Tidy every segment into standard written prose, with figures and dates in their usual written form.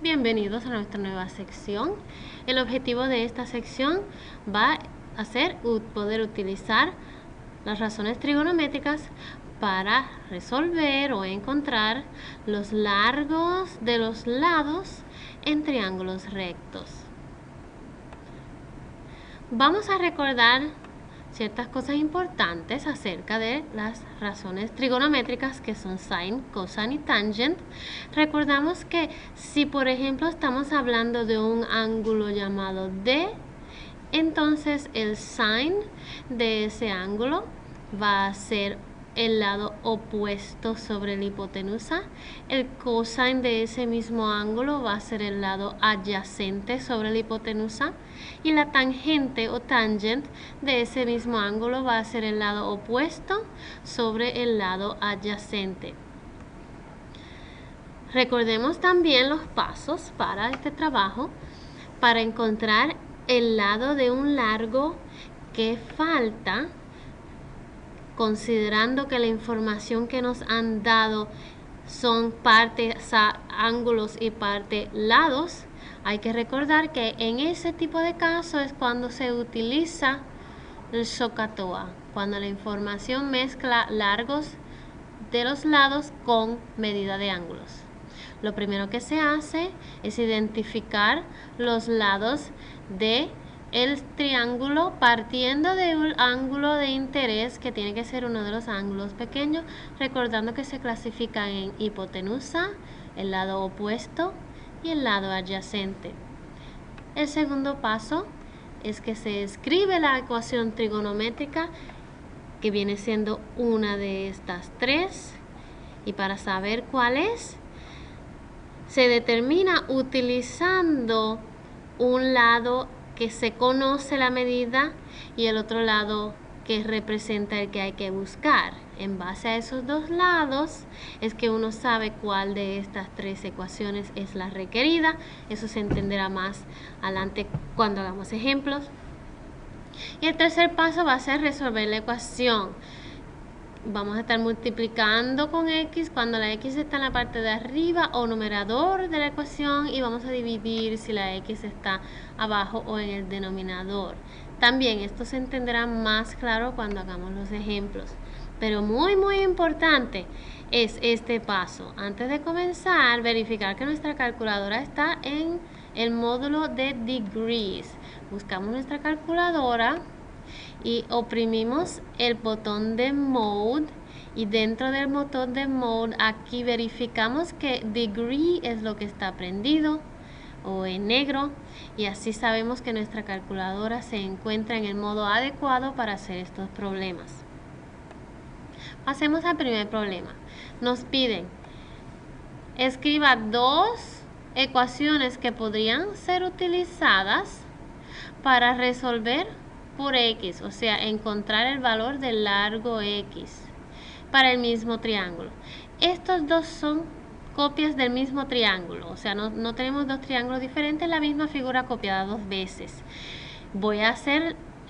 Bienvenidos a nuestra nueva sección. El objetivo de esta sección va a ser poder utilizar las razones trigonométricas para resolver o encontrar los largos de los lados en triángulos rectos. Vamos a recordar ciertas cosas importantes acerca de las razones trigonométricas que son sin, cosine y tangent. Recordamos que si por ejemplo estamos hablando de un ángulo llamado D, entonces el sin de ese ángulo va a ser el lado opuesto sobre la hipotenusa. El cosine de ese mismo ángulo va a ser el lado adyacente sobre la hipotenusa. Y la tangente o tangent de ese mismo ángulo va a ser el lado opuesto sobre el lado adyacente. Recordemos también los pasos para este trabajo para encontrar el lado de un largo que falta, considerando que la información que nos han dado son parte ángulos y parte lados. Hay que recordar que en ese tipo de casos es cuando se utiliza el SOHCAHTOA, cuando la información mezcla largos de los lados con medida de ángulos. Lo primero que se hace es identificar los lados de el triángulo partiendo de un ángulo de interés que tiene que ser uno de los ángulos pequeños, recordando que se clasifican en hipotenusa, el lado opuesto y el lado adyacente. El segundo paso es que se escribe la ecuación trigonométrica que viene siendo una de estas tres, y para saber cuál es, se determina utilizando un lado que se conoce la medida y el otro lado que representa el que hay que buscar. En base a esos dos lados es que uno sabe cuál de estas tres ecuaciones es la requerida. Eso se entenderá más adelante cuando hagamos ejemplos. Y el tercer paso va a ser resolver la ecuación. Vamos a estar multiplicando con x cuando la x está en la parte de arriba o numerador de la ecuación, y vamos a dividir si la x está abajo o en el denominador. También esto se entenderá más claro cuando hagamos los ejemplos. Pero muy importante es este paso. Antes de comenzar, verificar que nuestra calculadora está en el módulo de degrees. Buscamos nuestra calculadora y oprimimos el botón de mode, y dentro del botón de mode aquí verificamos que degree es lo que está prendido o en negro, y así sabemos que nuestra calculadora se encuentra en el modo adecuado para hacer estos problemas. Pasemos al primer problema. Nos piden escriba dos ecuaciones que podrían ser utilizadas para resolver por x, o sea, encontrar el valor del largo x para el mismo triángulo. Estos dos son copias del mismo triángulo, o sea, no tenemos dos triángulos diferentes, la misma figura copiada dos veces. Voy a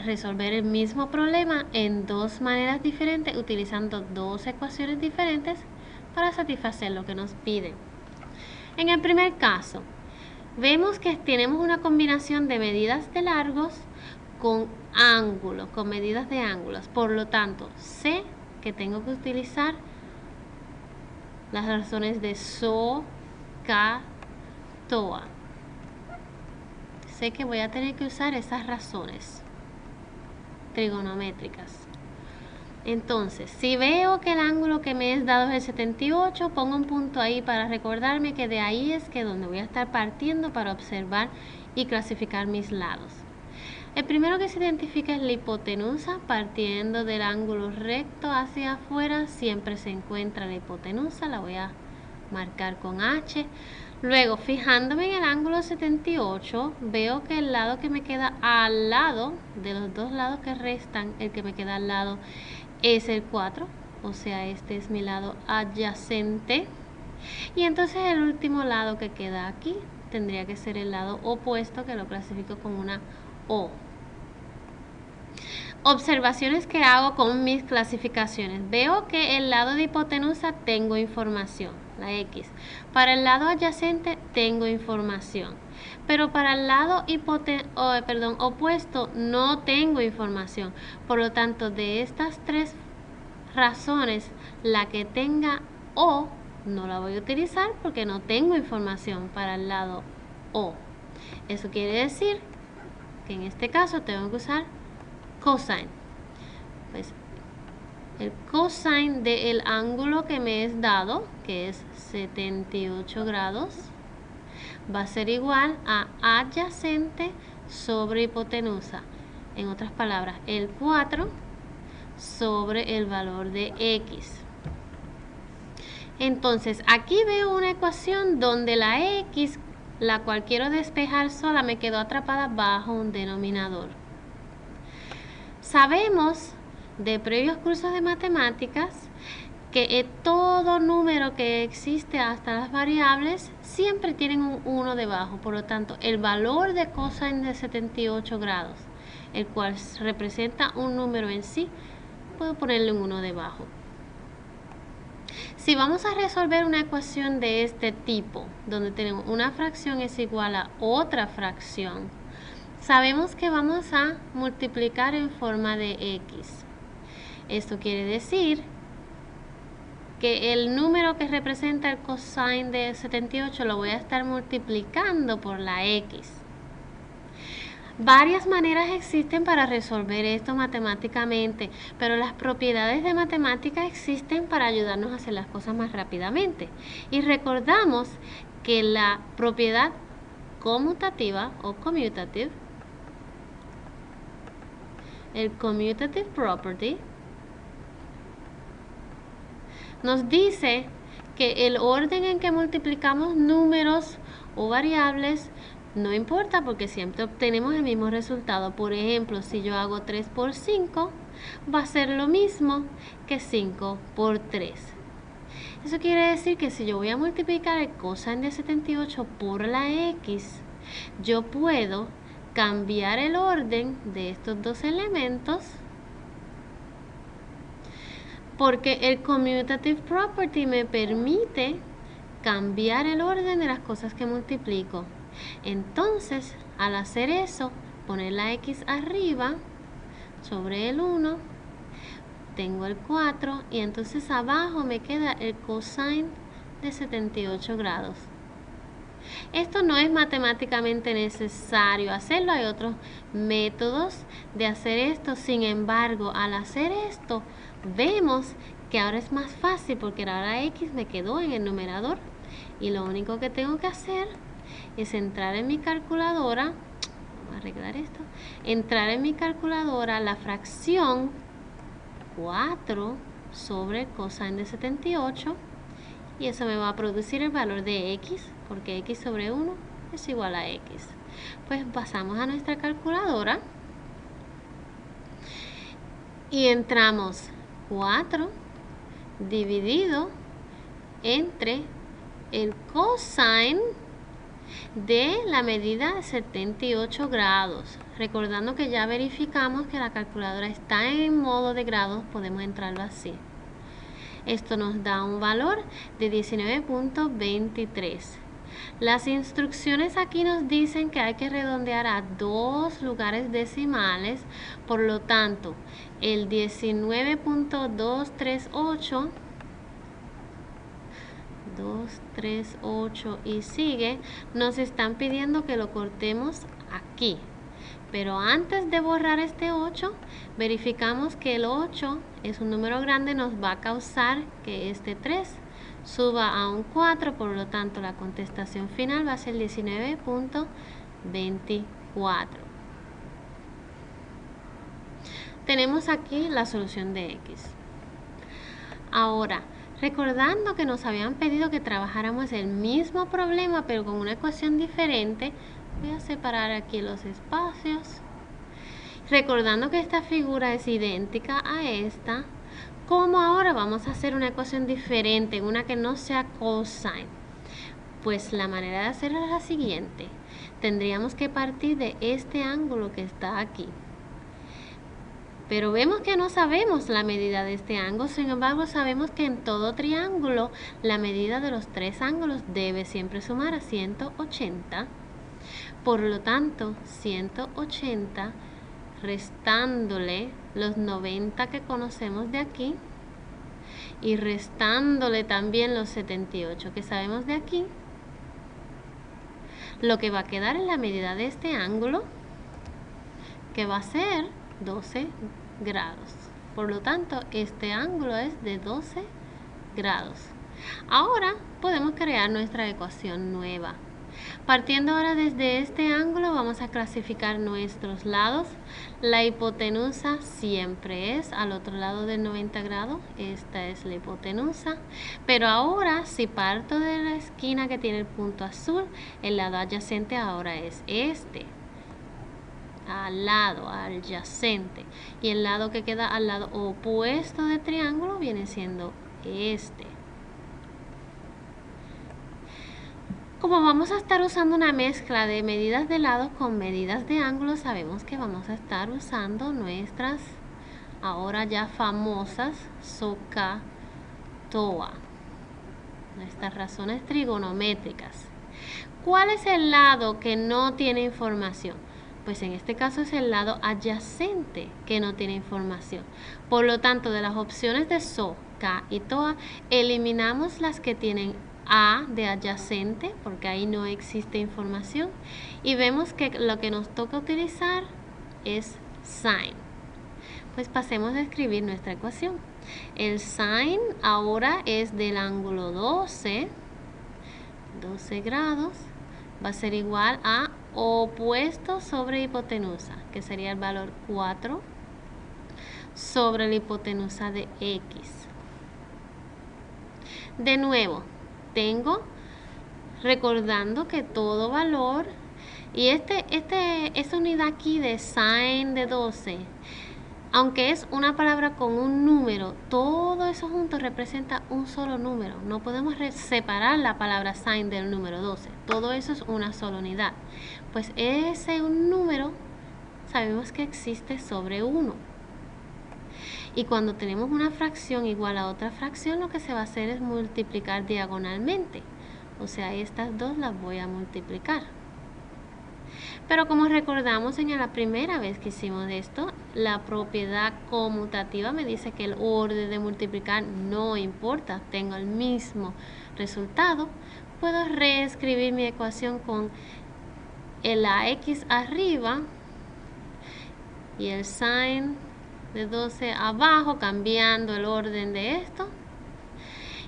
resolver el mismo problema en dos maneras diferentes, utilizando dos ecuaciones diferentes para satisfacer lo que nos piden. En el primer caso, vemos que tenemos una combinación de medidas de largos con ángulos, con medidas de ángulos. Por lo tanto, sé que tengo que utilizar las razones de SOHCAHTOA. Sé que voy a tener que usar esas razones trigonométricas. Entonces, si veo que el ángulo que me es dado es el 78, pongo un punto ahí para recordarme que de ahí es que donde voy a estar partiendo para observar y clasificar mis lados. El primero que se identifica es la hipotenusa. Partiendo del ángulo recto hacia afuera siempre se encuentra la hipotenusa, la voy a marcar con H. Luego, fijándome en el ángulo 78, veo que el lado que me queda al lado, de los dos lados que restan, el que me queda al lado es el 4, o sea, este es mi lado adyacente. Y entonces el último lado que queda aquí tendría que ser el lado opuesto, que lo clasifico con una O. Observaciones que hago con mis clasificaciones. Veo que el lado de hipotenusa tengo información. la X. Para el lado adyacente tengo información, pero para el lado opuesto no tengo información. Por lo tanto, de estas tres razones, la que tenga O no la voy a utilizar porque no tengo información para el lado O. Eso quiere decir que en este caso tengo que usar cosine. Pues el cosine del ángulo que me es dado, que es 78 grados, va a ser igual a adyacente sobre hipotenusa. En otras palabras, el 4 sobre el valor de X. Entonces, aquí veo una ecuación donde la X, la cual quiero despejar sola, me quedó atrapada bajo un denominador. Sabemos de previos cursos de matemáticas que todo número que existe hasta las variables siempre tienen un 1 debajo. Por lo tanto, el valor de cosine de 78 grados, el cual representa un número en sí, puedo ponerle un 1 debajo. Si vamos a resolver una ecuación de este tipo, donde tenemos una fracción es igual a otra fracción, sabemos que vamos a multiplicar en forma de X. Esto quiere decir que el número que representa el cosine de 78 lo voy a estar multiplicando por la X. Varias maneras existen para resolver esto matemáticamente, pero las propiedades de matemática existen para ayudarnos a hacer las cosas más rápidamente. Y recordamos que la propiedad conmutativa o commutative, el commutative property, nos dice que el orden en que multiplicamos números o variables no importa porque siempre obtenemos el mismo resultado. Por ejemplo, si yo hago 3 por 5, va a ser lo mismo que 5 por 3. Eso quiere decir que si yo voy a multiplicar el cosine de 78 por la X, yo puedo cambiar el orden de estos dos elementos porque el commutative property me permite cambiar el orden de las cosas que multiplico. Entonces, al hacer eso, poner la X arriba sobre el 1, tengo el 4 y entonces abajo me queda el cosine de 78 grados. Esto no es matemáticamente necesario hacerlo, hay otros métodos de hacer esto. Sin embargo, al hacer esto, vemos que ahora es más fácil porque ahora la X me quedó en el numerador y lo único que tengo que hacer es entrar en mi calculadora, vamos a arreglar esto, entrar en mi calculadora la fracción 4 sobre el cosine de 78 y eso me va a producir el valor de X, porque X sobre 1 es igual a X. Pues pasamos a nuestra calculadora y entramos 4 dividido entre el cosine de la medida de 78 grados. Recordando que ya verificamos que la calculadora está en modo de grados, podemos entrarlo así. Esto nos da un valor de 19.23. Las instrucciones aquí nos dicen que hay que redondear a 2 lugares decimales, por lo tanto, el 19.238 y sigue, nos están pidiendo que lo cortemos aquí. Pero antes de borrar este 8, verificamos que el 8 es un número grande, nos va a causar que este 3 suba a un 4, por lo tanto la contestación final va a ser 19.24. Tenemos aquí la solución de X. Ahora, recordando que nos habían pedido que trabajáramos el mismo problema pero con una ecuación diferente, voy a separar aquí los espacios. Recordando que esta figura es idéntica a esta, ¿cómo ahora vamos a hacer una ecuación diferente, una que no sea cosine? Pues la manera de hacerlo es la siguiente. Tendríamos que partir de este ángulo que está aquí. Pero vemos que no sabemos la medida de este ángulo, sin embargo sabemos que en todo triángulo la medida de los tres ángulos debe siempre sumar a 180. Por lo tanto, 180 restándole los 90 que conocemos de aquí y restándole también los 78 que sabemos de aquí, lo que va a quedar en la medida de este ángulo, que va a ser 12 grados. Por lo tanto, este ángulo es de 12 grados. Ahora podemos crear nuestra ecuación nueva. Partiendo ahora desde este ángulo, vamos a clasificar nuestros lados. La hipotenusa siempre es al otro lado del 90 grados. Esta es la hipotenusa. Pero ahora, si parto de la esquina que tiene el punto azul, el lado adyacente ahora es este. Al lado adyacente. Y el lado que queda al lado opuesto del triángulo viene siendo este. Como vamos a estar usando una mezcla de medidas de lados con medidas de ángulos, sabemos que vamos a estar usando nuestras ahora ya famosas SOHCAHTOA, nuestras razones trigonométricas. ¿Cuál es el lado que no tiene información? Pues en este caso es el lado adyacente que no tiene información. Por lo tanto, de las opciones de SO, K y TOA, eliminamos las que tienen A de adyacente, porque ahí no existe información. Y vemos que lo que nos toca utilizar es sin. Pues pasemos a escribir nuestra ecuación. El sin ahora es del ángulo 12 grados. Va a ser igual a opuesto sobre hipotenusa, que sería el valor 4 sobre la hipotenusa de X. De nuevo, tengo recordando que todo valor, y esta unidad aquí de sin de 12, aunque es una palabra con un número, todo eso junto representa un solo número. No podemos separar la palabra sin del número 12. Todo eso es una sola unidad. Pues ese un número sabemos que existe sobre 1. Y cuando tenemos una fracción igual a otra fracción, lo que se va a hacer es multiplicar diagonalmente. O sea, estas dos las voy a multiplicar. Pero como recordamos en la primera vez que hicimos esto, la propiedad conmutativa me dice que el orden de multiplicar no importa, tengo el mismo resultado. Puedo reescribir mi ecuación con la x arriba y el sin de 12 abajo, cambiando el orden de esto.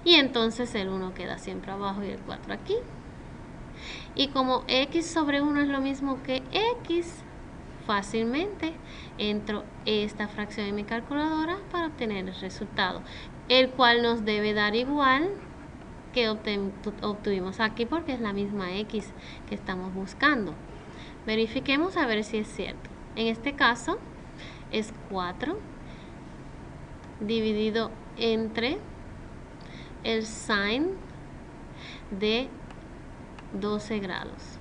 Y entonces el 1 queda siempre abajo y el 4 aquí. Y como x sobre 1 es lo mismo que x, fácilmente entro esta fracción en mi calculadora para obtener el resultado, el cual nos debe dar igual que obtuvimos aquí, porque es la misma x que estamos buscando. Verifiquemos a ver si es cierto. En este caso es 4 dividido entre el sin de 12 grados.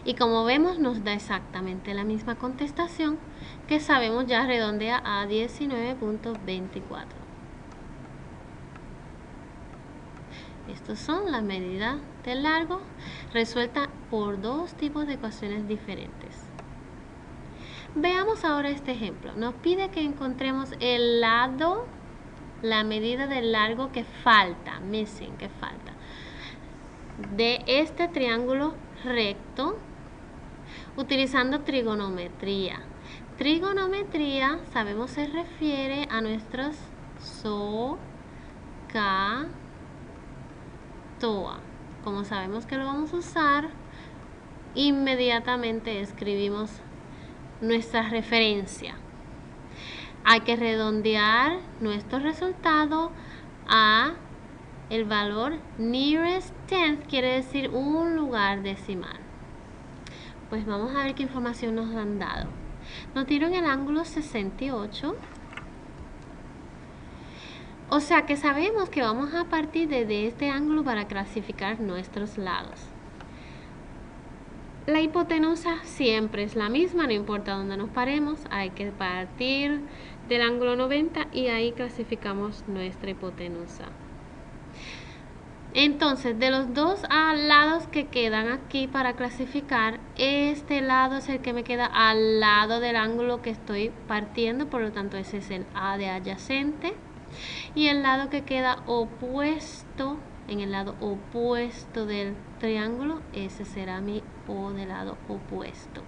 Y como vemos, nos da exactamente la misma contestación, que sabemos ya redondea a 19.24. Estas son las medidas del largo resueltas por dos tipos de ecuaciones diferentes. Veamos ahora este ejemplo. Nos pide que encontremos el lado, la medida del largo que falta, missing, que falta, de este triángulo recto utilizando trigonometría. Trigonometría, sabemos, se refiere a nuestros SOHCAHTOA. Como sabemos que lo vamos a usar, inmediatamente escribimos nuestra referencia. Hay que redondear nuestro resultado a el valor nearest tenth, quiere decir un lugar decimal. Pues vamos a ver qué información nos han dado. Nos dieron el ángulo 68. O sea que sabemos que vamos a partir de este ángulo para clasificar nuestros lados. La hipotenusa siempre es la misma, no importa dónde nos paremos, hay que partir del ángulo 90 y ahí clasificamos nuestra hipotenusa. Entonces, de los dos lados que quedan aquí para clasificar, este lado es el que me queda al lado del ángulo que estoy partiendo, por lo tanto ese es el A de adyacente. Y el lado que queda opuesto, en el lado opuesto del triángulo, ese será mi O del lado opuesto.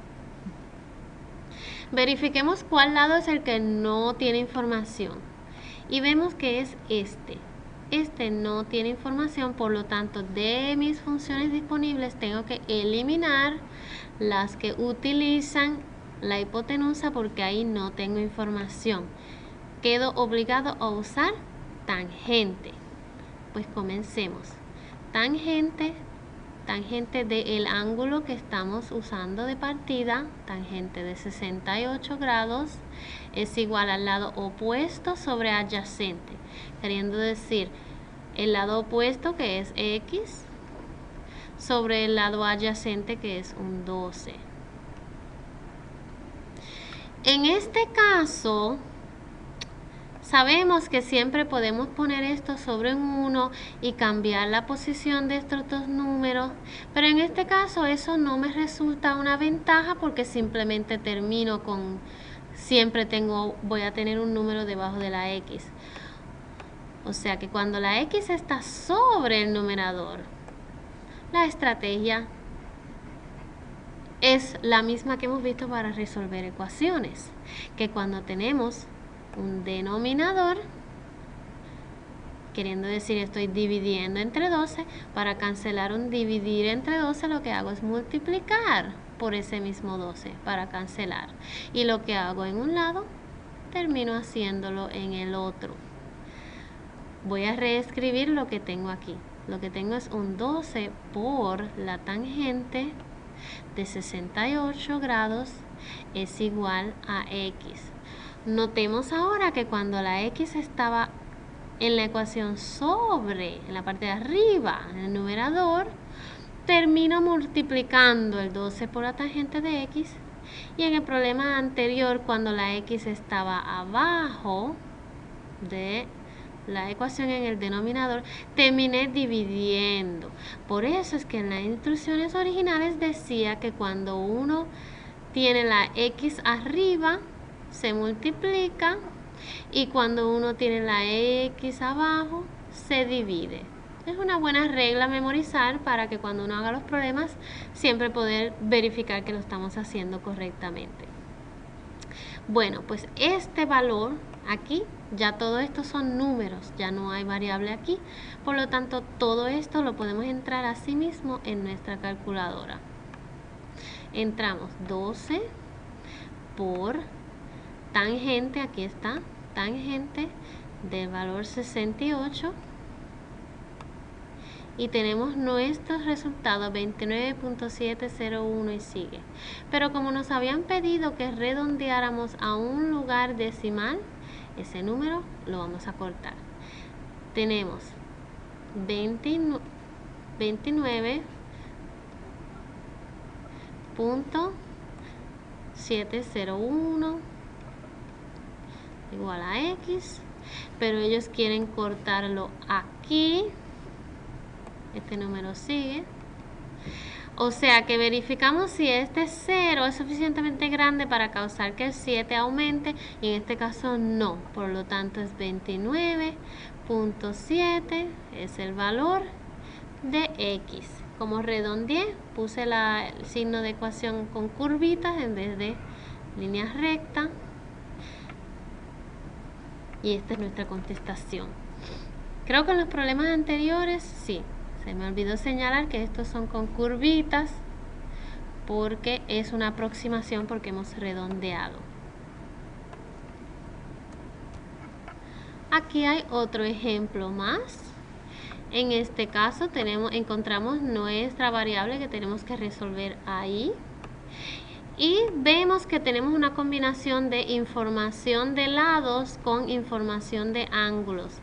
Verifiquemos cuál lado es el que no tiene información. Y vemos que es este. Este no tiene información, por lo tanto, de mis funciones disponibles tengo que eliminar las que utilizan la hipotenusa porque ahí no tengo información. Quedo obligado a usar tangente. Pues comencemos. Tangente del ángulo que estamos usando de partida, tangente de 68 grados, es igual al lado opuesto sobre adyacente, queriendo decir el lado opuesto, que es X, sobre el lado adyacente, que es un 12. En este caso, sabemos que siempre podemos poner esto sobre un 1 y cambiar la posición de estos dos números, pero en este caso eso no me resulta una ventaja porque simplemente termino con, voy a tener un número debajo de la X. O sea que cuando la X está sobre el numerador, la estrategia es la misma que hemos visto para resolver ecuaciones, que cuando tenemos un denominador, queriendo decir estoy dividiendo entre 12, para cancelar un dividir entre 12 lo que hago es multiplicar por ese mismo 12 para cancelar, y lo que hago en un lado termino haciéndolo en el otro. Voy a reescribir lo que tengo aquí. Lo que tengo es un 12 por la tangente de 68 grados es igual a X. Notemos ahora que cuando la X estaba en la ecuación en la parte de arriba, en el numerador, termino multiplicando el 12 por la tangente de X, y en el problema anterior, cuando la X estaba abajo de la ecuación en el denominador, terminé dividiendo. Por eso es que en las instrucciones originales decía que cuando uno tiene la X arriba, se multiplica, y cuando uno tiene la X abajo, se divide. Es una buena regla a memorizar para que cuando uno haga los problemas, siempre poder verificar que lo estamos haciendo correctamente. Bueno, pues este valor aquí, ya todo esto son números, ya no hay variable aquí, por lo tanto todo esto lo podemos entrar así mismo en nuestra calculadora. Entramos 12 por tangente, aquí está, tangente del valor 68, y tenemos nuestro resultado 29.701 y sigue. Pero como nos habían pedido que redondeáramos a un lugar decimal, ese número lo vamos a cortar. Tenemos 29.701 igual a X, pero ellos quieren cortarlo aquí. Este número sigue. O sea que verificamos si este 0 es suficientemente grande para causar que el 7 aumente, y en este caso no. Por lo tanto es 29.7 es el valor de X. Como redondeé, puse el signo de ecuación con curvitas en vez de líneas rectas. Y esta es nuestra contestación. Creo que en los problemas anteriores, sí, se me olvidó señalar que estos son con curvitas porque es una aproximación, porque hemos redondeado. Aquí hay otro ejemplo más. En este caso encontramos nuestra variable que tenemos que resolver ahí. Y vemos que tenemos una combinación de información de lados con información de ángulos.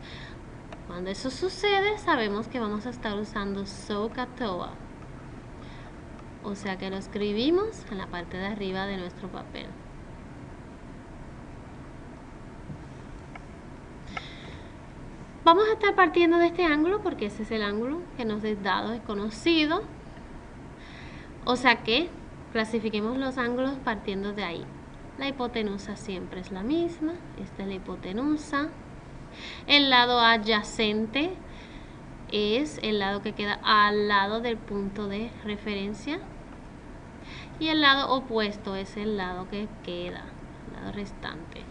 Cuando eso sucede, sabemos que vamos a estar usando SOHCAHTOA. o sea que lo escribimos en la parte de arriba de nuestro papel. Vamos a estar partiendo de este ángulo porque ese es el ángulo que nos es dado y conocido. O sea que clasifiquemos los ángulos partiendo de ahí. La hipotenusa siempre es la misma. Esta es la hipotenusa. El lado adyacente es el lado que queda al lado del punto de referencia. Y el lado opuesto es el lado que queda, el lado restante.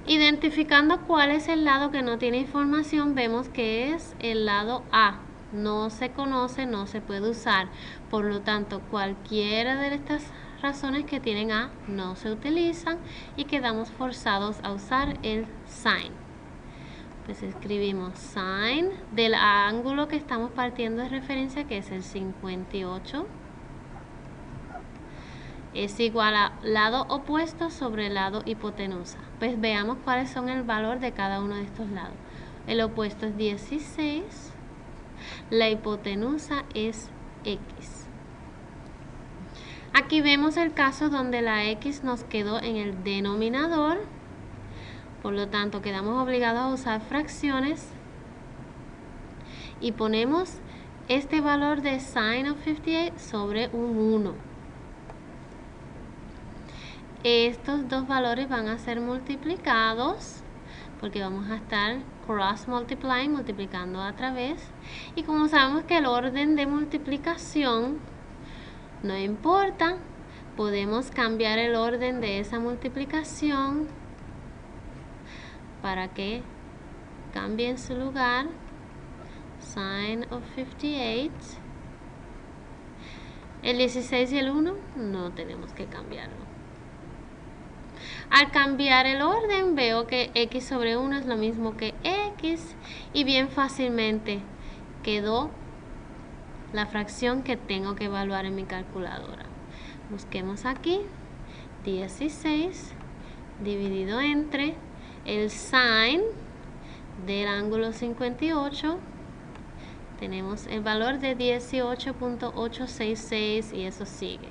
Identificando cuál es el lado que no tiene información, vemos que es el lado A. No se conoce, no se puede usar. Por lo tanto, cualquiera de estas razones que tienen A no se utilizan y quedamos forzados a usar el sin. Pues escribimos sin del ángulo que estamos partiendo de referencia, que es el 58. Es igual a lado opuesto sobre lado hipotenusa. Pues veamos cuáles son el valor de cada uno de estos lados. El opuesto es 16. La hipotenusa es X. Aquí vemos el caso donde la X nos quedó en el denominador. Por lo tanto, quedamos obligados a usar fracciones. Y ponemos este valor de sin of 58 sobre un 1. Estos dos valores van a ser multiplicados porque vamos a estar cross multiplying, multiplicando a través. Y como sabemos que el orden de multiplicación no importa, podemos cambiar el orden de esa multiplicación para que cambie en su lugar sin of 58. El 16 y el 1 no tenemos que cambiarlo. Al cambiar el orden veo que X sobre 1 es lo mismo que X y bien fácilmente quedó la fracción que tengo que evaluar en mi calculadora. Busquemos aquí 16 dividido entre el sin del ángulo 58. Tenemos el valor de 18.866 y eso sigue.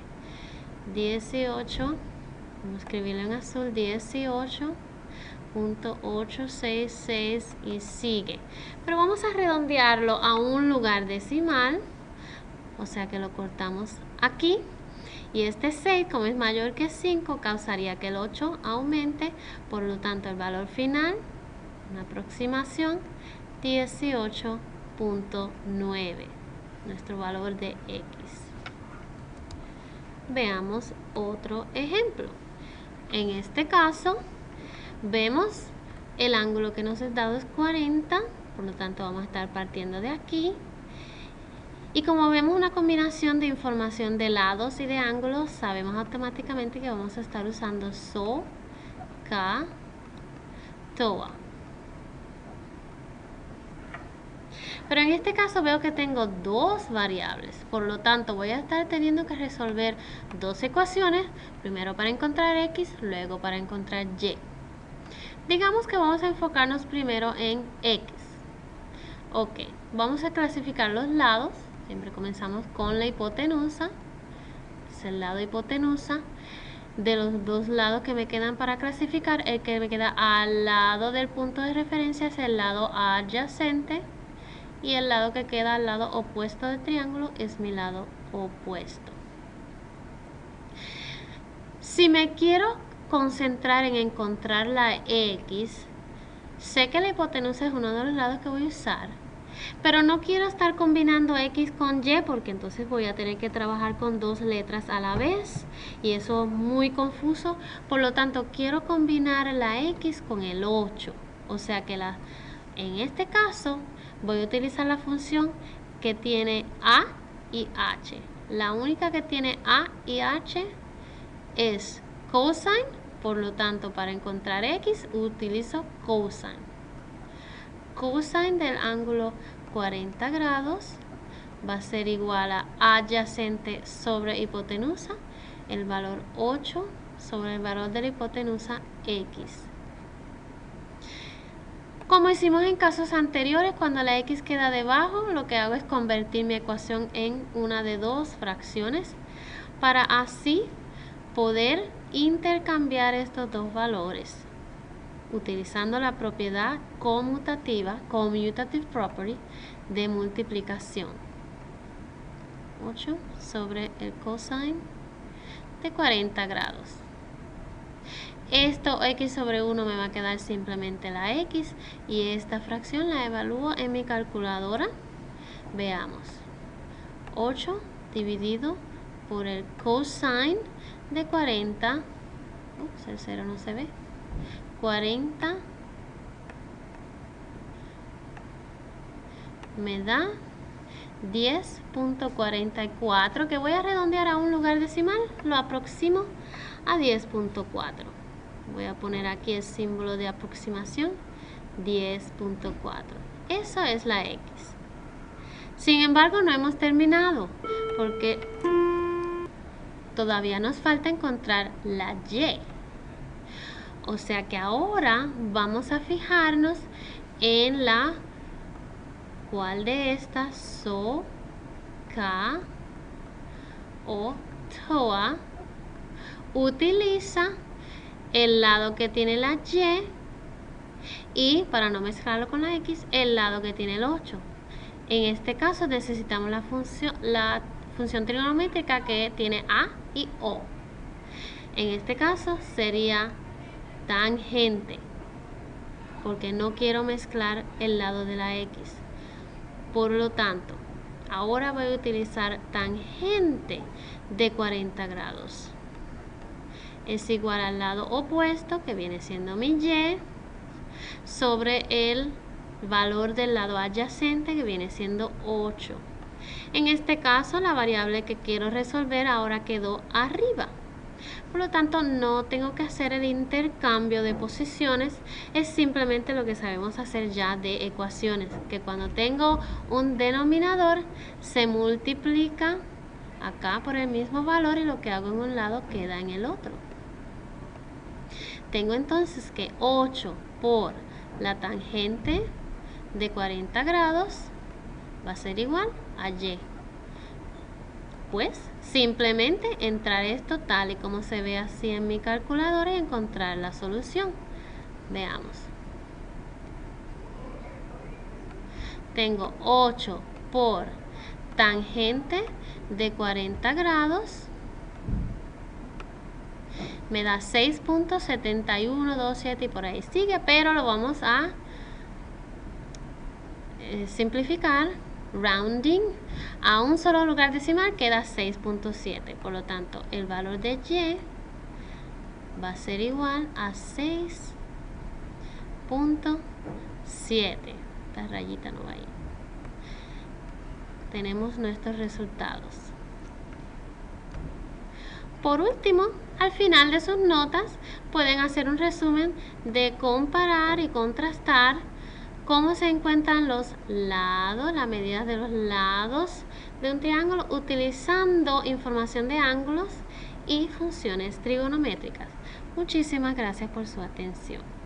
18, vamos a escribirlo en azul, 18.866 y sigue. Pero vamos a redondearlo a un lugar decimal, o sea que lo cortamos aquí. Y este 6, como es mayor que 5, causaría que el 8 aumente. Por lo tanto, el valor final, una aproximación, 18.9, nuestro valor de X. Veamos otro ejemplo. En este caso, vemos el ángulo que nos es dado es 40, por lo tanto vamos a estar partiendo de aquí. Y como vemos una combinación de información de lados y de ángulos, sabemos automáticamente que vamos a estar usando SO, K, TOA. Pero en este caso veo que tengo dos variables, por lo tanto voy a estar teniendo que resolver dos ecuaciones, primero para encontrar X, luego para encontrar Y. Digamos que vamos a enfocarnos primero en X. Ok, vamos a clasificar los lados. Siempre comenzamos con la hipotenusa. Es el lado hipotenusa. De los dos lados que me quedan para clasificar, el que me queda al lado del punto de referencia es el lado adyacente. Y el lado que queda al lado opuesto del triángulo es mi lado opuesto. Si me quiero concentrar en encontrar la X, sé que la hipotenusa es uno de los lados que voy a usar. Pero no quiero estar combinando X con Y porque entonces voy a tener que trabajar con dos letras a la vez y eso es muy confuso. Por lo tanto, quiero combinar la X con el 8. O sea que en este caso voy a utilizar la función que tiene A y H. La única que tiene A y H es cosine. Por lo tanto, para encontrar X utilizo cosine. Cosine del ángulo 40 grados va a ser igual a adyacente sobre hipotenusa, el valor 8 sobre el valor de la hipotenusa X. Como hicimos en casos anteriores, cuando la x queda debajo, lo que hago es convertir mi ecuación en una de dos fracciones para así poder intercambiar estos dos valores utilizando la propiedad conmutativa, commutative property, de multiplicación. 8 sobre el cosine de 40 grados. Esto x sobre 1 me va a quedar simplemente la x y esta fracción la evalúo en mi calculadora. Veamos. 8 dividido por el cosine de 40. Ups, el 0 no se ve. 40 me da 10.44, que voy a redondear a un lugar decimal, lo aproximo a 10.4. Voy a poner aquí el símbolo de aproximación, 10.4. Eso es la x. Sin embargo, no hemos terminado, porque todavía nos falta encontrar la y. O sea que ahora vamos a fijarnos en la cuál de estas so, ka o toa utiliza el lado que tiene la y para no mezclarlo con la x, el lado que tiene el 8. En este caso necesitamos la función trigonométrica que tiene a y o. En este caso sería tangente, porque no quiero mezclar el lado de la x. Por lo tanto, ahora voy a utilizar tangente de 40 grados. Es igual al lado opuesto, que viene siendo mi y, sobre el valor del lado adyacente, que viene siendo 8. En este caso, la variable que quiero resolver ahora quedó arriba. Por lo tanto, no tengo que hacer el intercambio de posiciones, es simplemente lo que sabemos hacer ya de ecuaciones, que cuando tengo un denominador se multiplica acá por el mismo valor y lo que hago en un lado queda en el otro. Tengo entonces que 8 por la tangente de 40 grados va a ser igual a y. Pues simplemente entrar esto tal y como se ve así en mi calculadora y encontrar la solución. Veamos. Tengo 8 por tangente de 40 grados. Me da 6.7127 y por ahí sigue, pero lo vamos a simplificar. Rounding a un solo lugar decimal queda 6.7. Por lo tanto, el valor de y va a ser igual a 6.7. Esta rayita no va ahí. Tenemos nuestros resultados. Por último, al final de sus notas pueden hacer un resumen de comparar y contrastar cómo se encuentran los lados, las medidas de los lados de un triángulo utilizando información de ángulos y funciones trigonométricas. Muchísimas gracias por su atención.